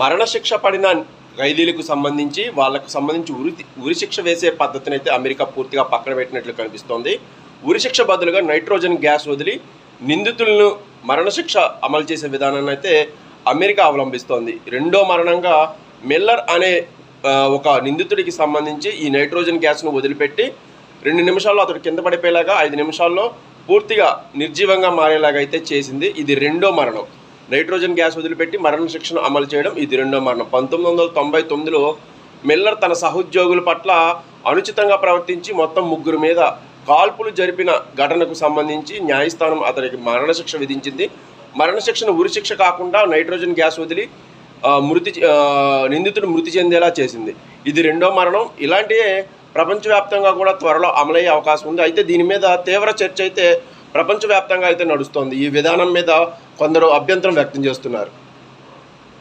మరణశిక్ష పడిన ఖైదీలకు సంబంధించి వాళ్ళకు సంబంధించి ఉరిశిక్ష వేసే పద్ధతిని అయితే అమెరికా పూర్తిగా పక్కన పెట్టినట్లు కనిపిస్తోంది. ఉరిశిక్ష బదులుగా నైట్రోజన్ గ్యాస్ వదిలి నిందితులను మరణశిక్ష అమలు చేసే విధానాన్ని అయితే అమెరికా అవలంబిస్తోంది. రెండో మరణంగా మిల్లర్ అనే ఒక నిందితుడికి సంబంధించి ఈ నైట్రోజన్ గ్యాస్ను వదిలిపెట్టి 2 నిమిషాల్లో అతడు కింద పడిపోయేలాగా 5 నిమిషాల్లో పూర్తిగా నిర్జీవంగా మారేలాగా అయితే చేసింది. ఇది రెండో మరణం. నైట్రోజన్ గ్యాస్ వదిలిపెట్టి మరణశిక్షను అమలు చేయడం ఇది రెండో మరణం. 1999లో మిల్లర్ తన సహోద్యోగుల పట్ల అనుచితంగా ప్రవర్తించి మొత్తం 3 మీద కాల్పులు జరిపిన ఘటనకు సంబంధించి న్యాయస్థానం అతనికి మరణశిక్ష విధించింది. మరణశిక్షను ఉరిశిక్ష కాకుండా నైట్రోజన్ గ్యాస్ వదిలి నిందితుడు మృతి చెందేలా చేసింది. ఇది రెండో మరణం. ఇలాంటివే ప్రపంచవ్యాప్తంగా కూడా త్వరలో అమలయ్యే అవకాశం ఉంది. అయితే దీని మీద తీవ్ర చర్చ అయితే ప్రపంచవ్యాప్తంగా అయితే నడుస్తోంది. ఈ విధానం మీద కొందరు అభ్యంతరం వ్యక్తం చేస్తున్నారు.